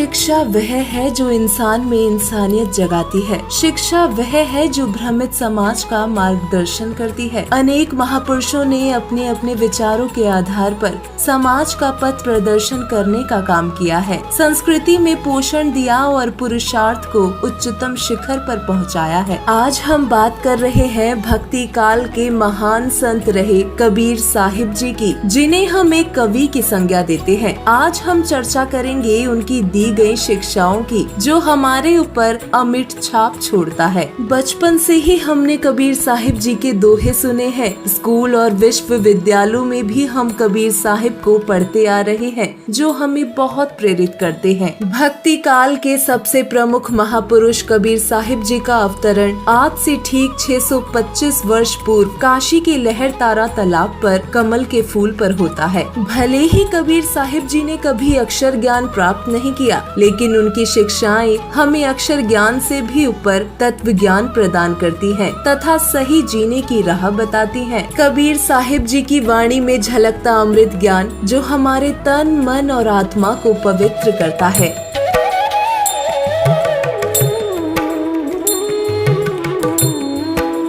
शिक्षा वह है जो इंसान में इंसानियत जगाती है। शिक्षा वह है जो भ्रमित समाज का मार्गदर्शन करती है। अनेक महापुरुषों ने अपने अपने विचारों के आधार पर समाज का पथ प्रदर्शन करने का काम किया है। संस्कृति में पोषण दिया और पुरुषार्थ को उच्चतम शिखर पर पहुंचाया है। आज हम बात कर रहे हैं भक्ति काल के महान संत रहे कबीर साहिब जी की, जिन्हें हम एक कवि की संज्ञा देते हैं। आज हम चर्चा करेंगे उनकी दी गई शिक्षाओं की, जो हमारे ऊपर अमिट छाप छोड़ता है। बचपन से ही हमने कबीर साहिब जी के दोहे सुने हैं। स्कूल और विश्वविद्यालयों में भी हम कबीर साहिब को पढ़ते आ रहे हैं, जो हमें बहुत प्रेरित करते हैं। भक्ति काल के सबसे प्रमुख महापुरुष कबीर साहिब जी का अवतरण आज से ठीक 625 वर्ष पूर्व काशी के लहर तारा तालाब पर कमल के फूल पर होता है। भले ही कबीर साहिब जी ने कभी अक्षर ज्ञान प्राप्त नहीं किया, लेकिन उनकी शिक्षाएं हमें अक्षर ज्ञान से भी ऊपर तत्व ज्ञान प्रदान करती हैं तथा सही जीने की राह बताती हैं। कबीर साहिब जी की वाणी में झलकता अमृत ज्ञान, जो हमारे तन, मन और आत्मा को पवित्र करता है।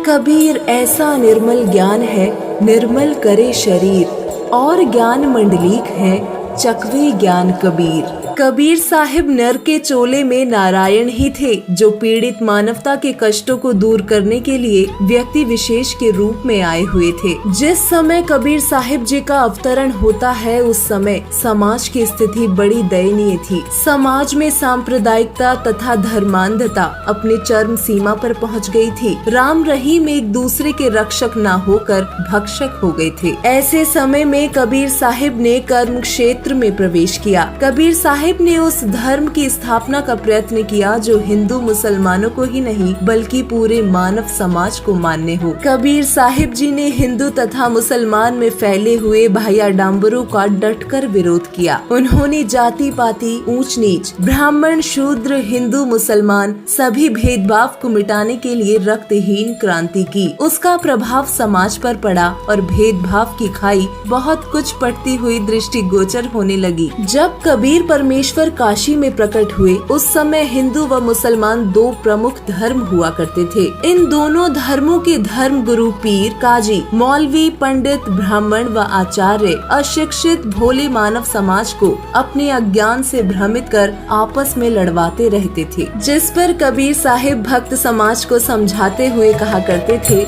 कबीर ऐसा निर्मल ज्ञान है, निर्मल करे शरीर, और ज्ञान मंडलीक है, चकवे ज्ञान कबीर। कबीर साहिब नर के चोले में नारायण ही थे, जो पीड़ित मानवता के कष्टों को दूर करने के लिए व्यक्ति विशेष के रूप में आए हुए थे। जिस समय कबीर साहिब जी का अवतरण होता है, उस समय समाज की स्थिति बड़ी दयनीय थी। समाज में सांप्रदायिकता तथा धर्मांधता अपने चरम सीमा पर पहुंच गई थी। राम रहीम एक दूसरे के रक्षक न होकर भक्षक हो गए थे। ऐसे समय में कबीर साहिब ने कर्म क्षेत्र में प्रवेश किया। कबीर साहिब ने उस धर्म की स्थापना का प्रयत्न किया जो हिंदू मुसलमानों को ही नहीं बल्कि पूरे मानव समाज को मान्य हो। कबीर साहिब जी ने हिंदू तथा मुसलमान में फैले हुए भाईडाम्बरों का डटकर विरोध किया। उन्होंने जाति पाति, ऊंच नीच, ब्राह्मण, शूद्र, हिंदू, मुसलमान सभी भेदभाव को मिटाने के लिए रक्तहीन क्रांति की। उसका प्रभाव समाज पर पड़ा और भेदभाव की खाई बहुत कुछ पड़ती हुई दृष्टिगोचर होने लगी। जब कबीर परमेश्वर काशी में प्रकट हुए, उस समय हिंदू व मुसलमान दो प्रमुख धर्म हुआ करते थे। इन दोनों धर्मों के धर्म गुरु, पीर, काजी, मौलवी, पंडित, ब्राह्मण व आचार्य अशिक्षित भोले मानव समाज को अपने अज्ञान से भ्रमित कर आपस में लड़वाते रहते थे। जिस पर कबीर साहिब भक्त समाज को समझाते हुए कहा करते थे,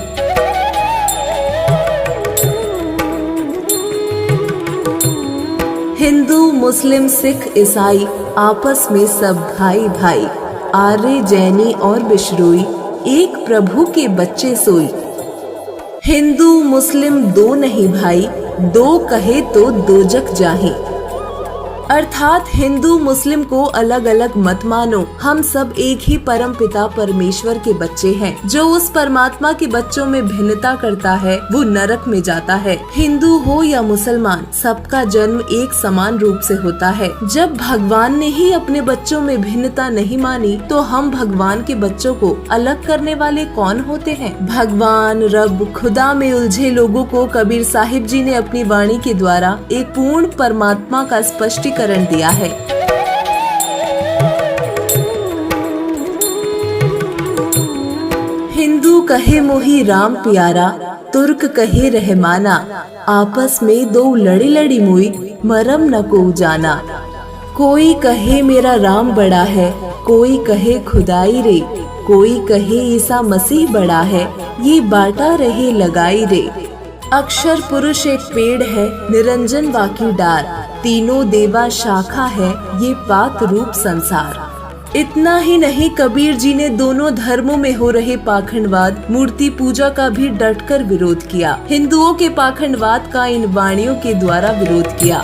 हिंदू, मुस्लिम, सिख, ईसाई आपस में सब भाई भाई, आर्य, जैनी और बिश्नोई एक प्रभु के बच्चे सोई। हिंदू मुस्लिम दो नहीं भाई, दो कहे तो दोजक जाहे। अर्थात हिंदू मुस्लिम को अलग अलग मत मानो, हम सब एक ही परम पिता परमेश्वर के बच्चे हैं। जो उस परमात्मा के बच्चों में भिन्नता करता है वो नरक में जाता है। हिंदू हो या मुसलमान, सबका जन्म एक समान रूप से होता है। जब भगवान ने ही अपने बच्चों में भिन्नता नहीं मानी, तो हम भगवान के बच्चों को अलग करने वाले कौन होते हैं? भगवान, रब, खुदा में उलझे लोगों को कबीर साहिब जी ने अपनी वाणी के द्वारा एक पूर्ण परमात्मा का स्पष्टीकरण दिया है। हिंदू कहे मोही राम प्यारा, तुर्क कहे रहमाना, आपस में दो लड़ी लड़ी मुई, मरम न को जाना। कोई कहे मेरा राम बड़ा है, कोई कहे खुदाई रे, कोई कहे ईसा मसीह बड़ा है, ये बाटा रहे लगाई रे। अक्षर पुरुष एक पेड़ है, निरंजन बाकी डार, तीनों देवा शाखा है, ये पाक रूप संसार। इतना ही नहीं, कबीर जी ने दोनों धर्मों में हो रहे पाखंडवाद, मूर्ति पूजा का भी डटकर विरोध किया। हिंदुओं के पाखंडवाद का इन वाणियों के द्वारा विरोध किया।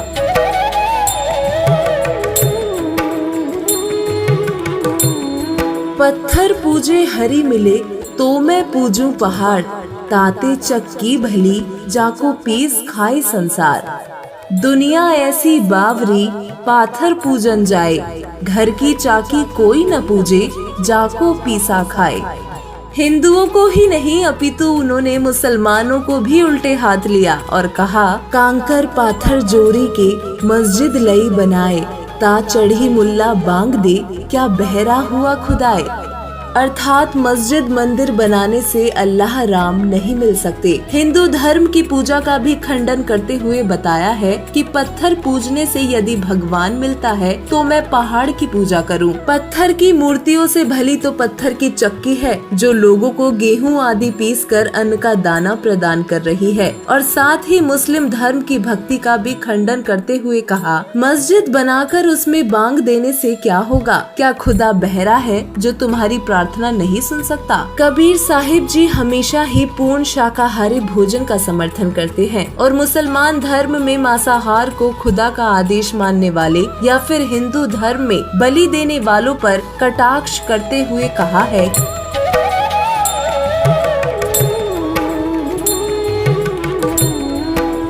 पत्थर पूजे हरि मिले, तो मैं पूजूं पहाड़, ताते चक्की भली, जाको पीस खाए संसार। दुनिया ऐसी बावरी, पाथर पूजन जाए, घर की चाकी कोई न पूजे, जाको पीसा खाए। हिंदुओं को ही नहीं अपितु उन्होंने मुसलमानों को भी उल्टे हाथ लिया और कहा, कांकर पाथर जोड़ी के मस्जिद लई बनाए, ता चढ़ी मुल्ला बांग दे, क्या बहरा हुआ खुदाए। अर्थात मस्जिद मंदिर बनाने से अल्लाह राम नहीं मिल सकते। हिंदू धर्म की पूजा का भी खंडन करते हुए बताया है कि पत्थर पूजने से यदि भगवान मिलता है तो मैं पहाड़ की पूजा करूं। पत्थर की मूर्तियों से भली तो पत्थर की चक्की है जो लोगों को गेहूं आदि पीस कर अन्न का दाना प्रदान कर रही है। और साथ ही मुस्लिम धर्म की भक्ति का भी खंडन करते हुए कहा, मस्जिद बनाकर उसमें बांग देने से क्या होगा? क्या खुदा बहरा है जो तुम्हारी प्रार्थना नहीं सुन सकता? कबीर साहिब जी हमेशा ही पूर्ण शाकाहारी भोजन का समर्थन करते हैं और मुसलमान धर्म में मांसाहार को खुदा का आदेश मानने वाले या फिर हिंदू धर्म में बलि देने वालों पर कटाक्ष करते हुए कहा है,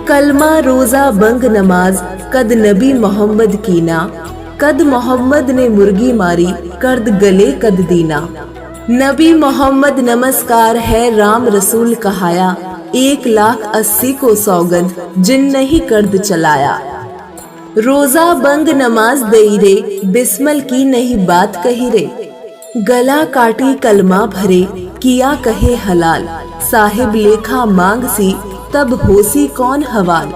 कलमा रोजा बंग नमाज कद नबी मोहम्मद कीना, कद मोहम्मद ने मुर्गी मारी कर्द गले कद दीना। नबी मोहम्मद नमस्कार है राम रसूल कहाया, 1,80,000 को सौगंध जिन नहीं कर्द चलाया। रोजा बंग नमाज दई रे, बिस्मल की नहीं बात कही रे, गला काटी कलमा भरे किया कहे हलाल, साहिब लेखा मांग सी तब होसी कौन हवाल।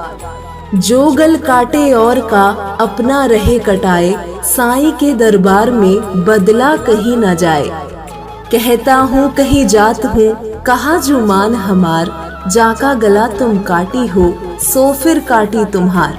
जो गल काटे और का अपना रहे कटाए, साईं के दरबार में बदला कहीं न जाए। कहता हूँ कहीं जात हूँ कहा जुमान हमार, जाका गला तुम काटी हो सो फिर काटी तुम्हार।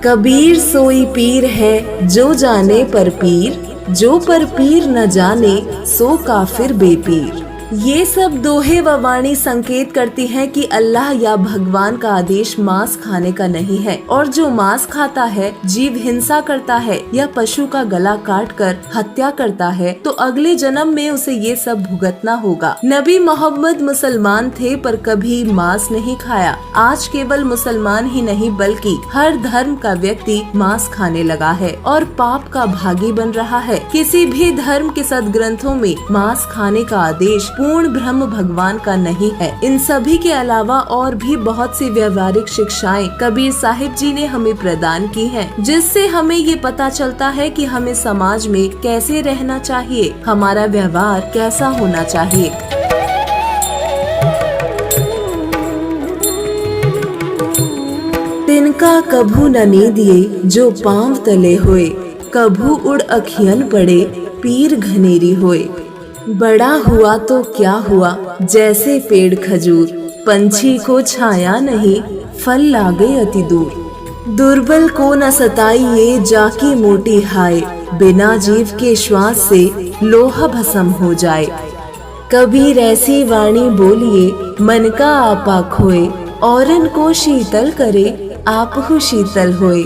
कबीर सोई पीर है जो जाने पर पीर, जो पर पीर न जाने सो काफिर बेपीर। ये सब दोहे व वाणी संकेत करती हैं कि अल्लाह या भगवान का आदेश मांस खाने का नहीं है और जो मांस खाता है, जीव हिंसा करता है या पशु का गला काट कर हत्या करता है तो अगले जन्म में उसे ये सब भुगतना होगा। नबी मोहम्मद मुसलमान थे पर कभी मांस नहीं खाया। आज केवल मुसलमान ही नहीं बल्कि हर धर्म का व्यक्ति मांस खाने लगा है और पाप का भागी बन रहा है। किसी भी धर्म के सदग्रंथों में मांस खाने का आदेश पूर्ण ब्रह्म भगवान का नहीं है। इन सभी के अलावा और भी बहुत सी व्यवहारिक शिक्षाएं कबीर साहिब जी ने हमें प्रदान की हैं, जिससे हमें ये पता चलता है कि हमें समाज में कैसे रहना चाहिए, हमारा व्यवहार कैसा होना चाहिए। तिनका कभू न नीदिए जो पांव तले होए, कभू उड़ अखियन पड़े पीर घनेरी होए। बड़ा हुआ तो क्या हुआ जैसे पेड़ खजूर, पंछी को छाया नहीं फल लागे अति दूर। दुर्बल को न सताइए जाकी मोटी हाय, बिना जीव के श्वास से लोहा भस्म हो जाए। कबीर ऐसी वाणी बोलिए मन का आपा खोए, औरन को शीतल करे आपहु शीतल होए।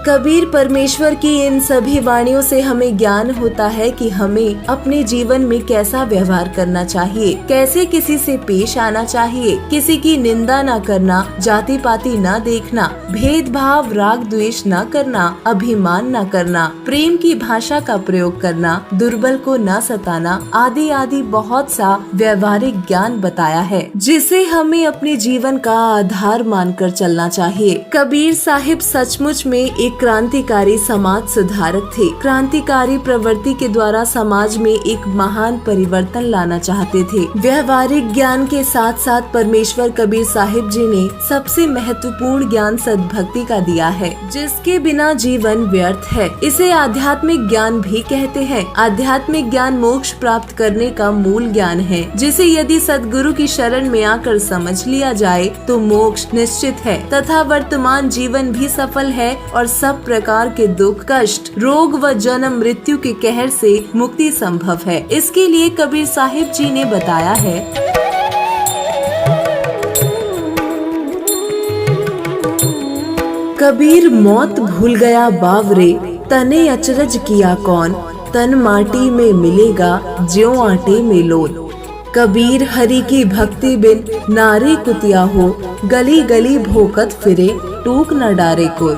कबीर परमेश्वर की इन सभी वाणियों से हमें ज्ञान होता है कि हमें अपने जीवन में कैसा व्यवहार करना चाहिए, कैसे किसी से पेश आना चाहिए, किसी की निंदा न करना, जाति पाति न देखना, भेदभाव राग द्वेष न करना, अभिमान न करना, प्रेम की भाषा का प्रयोग करना, दुर्बल को न सताना आदि आदि बहुत सा व्यवहारिक ज्ञान बताया है, जिसे हमें अपने जीवन का आधार मानकर चलना चाहिए। कबीर साहिब सचमुच में एक क्रांतिकारी समाज सुधारक थे। क्रांतिकारी प्रवृत्ति के द्वारा समाज में एक महान परिवर्तन लाना चाहते थे। व्यवहारिक ज्ञान के साथ साथ परमेश्वर कबीर साहिब जी ने सबसे महत्वपूर्ण ज्ञान सद्भक्ति का दिया है, जिसके बिना जीवन व्यर्थ है। इसे आध्यात्मिक ज्ञान भी कहते हैं। आध्यात्मिक ज्ञान मोक्ष प्राप्त करने का मूल ज्ञान है, जिसे यदि सद्गुरु की शरण में आकर समझ लिया जाए तो मोक्ष निश्चित है तथा वर्तमान जीवन भी सफल है और सब प्रकार के दुख, कष्ट, रोग व जन्म मृत्यु के कहर से मुक्ति संभव है। इसके लिए कबीर साहिब जी ने बताया है, कबीर मौत भूल गया बावरे, तने अचरज किया कौन, तन माटी में मिलेगा ज्यों आटे में लोन। कबीर हरि की भक्ति बिन नारी कुतिया हो, गली गली भोकत फिरे टूक न डारे कोई।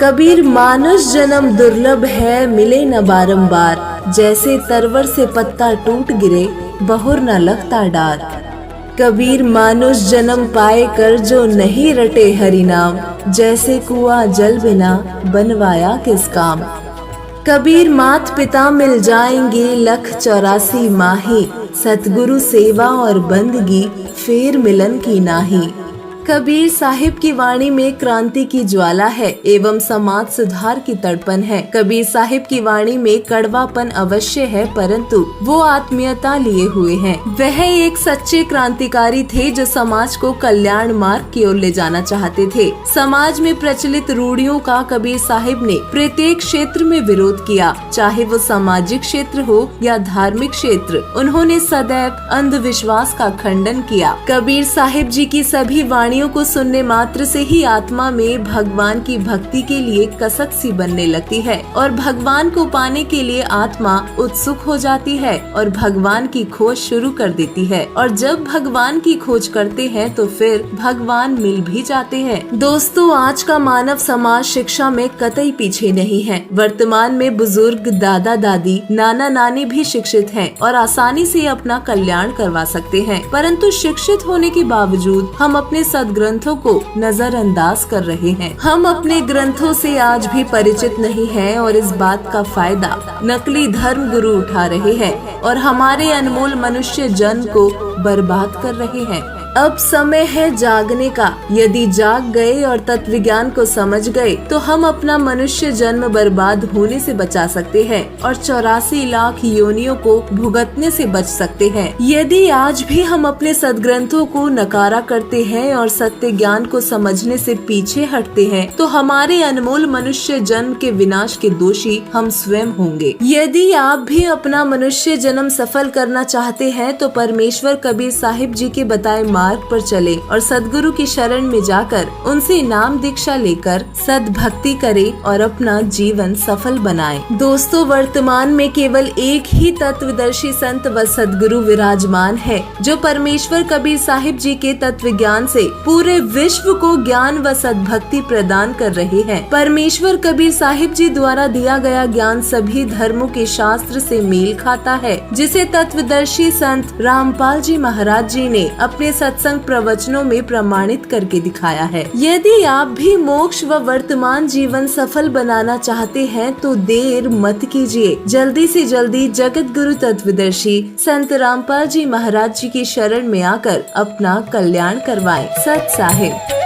कबीर मानुष जन्म दुर्लभ है मिले न बारंबार, जैसे तरवर से पत्ता टूट गिरे बहुर न लगता डार। कबीर मानुष जन्म पाए कर जो नहीं रटे हरि नाम, जैसे कुआं जल बिना बनवाया किस काम। कबीर मात पिता मिल जाएंगे 1,84 माही, सतगुरु सेवा और बंदगी फेर मिलन की नाही। कबीर साहिब की वाणी में क्रांति की ज्वाला है एवं समाज सुधार की तड़पन है। कबीर साहिब की वाणी में कड़वापन अवश्य है, परंतु वो आत्मीयता लिए हुए हैं। वह एक सच्चे क्रांतिकारी थे जो समाज को कल्याण मार्ग की ओर ले जाना चाहते थे। समाज में प्रचलित रूढ़ियों का कबीर साहिब ने प्रत्येक क्षेत्र में विरोध किया, चाहे वो सामाजिक क्षेत्र हो या धार्मिक क्षेत्र। उन्होंने सदैव अंधविश्वास का खंडन किया। कबीर साहिब जी की सभी वाणियों को सुनने मात्र से ही आत्मा में भगवान की भक्ति के लिए कसक सी बनने लगती है और भगवान को पाने के लिए आत्मा उत्सुक हो जाती है और भगवान की खोज शुरू कर देती है। और जब भगवान की खोज करते हैं तो फिर भगवान मिल भी जाते हैं। दोस्तों, आज का मानव समाज शिक्षा में कतई पीछे नहीं है। वर्तमान में बुजुर्ग, दादा दादी, नाना नानी भी शिक्षित हैं और आसानी से अपना कल्याण करवा सकते हैं, परंतु शिक्षित होने के बावजूद हम अपने ग्रंथों को नजरअंदाज कर रहे हैं। हम अपने ग्रंथों से आज भी परिचित नहीं हैं और इस बात का फायदा नकली धर्म गुरु उठा रहे हैं और हमारे अनमोल मनुष्य जन्म को बर्बाद कर रहे हैं। अब समय है जागने का। यदि जाग गए और तत्व विज्ञान को समझ गए तो हम अपना मनुष्य जन्म बर्बाद होने से बचा सकते हैं और 84 लाख योनियों को भुगतने से बच सकते हैं। यदि आज भी हम अपने सदग्रंथों को नकारा करते हैं और सत्य ज्ञान को समझने से पीछे हटते हैं तो हमारे अनमोल मनुष्य जन्म के विनाश के दोषी हम स्वयं होंगे। यदि आप भी अपना मनुष्य जन्म सफल करना चाहते हैं तो परमेश्वर कबीर साहिब जी के बताए मार्ग पर चले और सदगुरु की शरण में जाकर उनसे नाम दीक्षा लेकर सद्भक्ति करे और अपना जीवन सफल बनाए। दोस्तों, वर्तमान में केवल एक ही तत्वदर्शी संत व सदगुरु विराजमान है जो परमेश्वर कबीर साहिब जी के तत्व ज्ञान से पूरे विश्व को ज्ञान व सद्भक्ति प्रदान कर रहे हैं। परमेश्वर कबीर साहिब जी द्वारा दिया गया ज्ञान सभी धर्मों के शास्त्र से मेल खाता है, जिसे तत्वदर्शी संत रामपाल जी महाराज जी ने अपने सत्संग प्रवचनों में प्रमाणित करके दिखाया है। यदि आप भी मोक्ष व वर्तमान जीवन सफल बनाना चाहते हैं तो देर मत कीजिए। जल्दी से जल्दी जगत गुरु तत्वदर्शी संत रामपाल जी महाराज जी की शरण में आकर अपना कल्याण करवाएं। सत साहिब।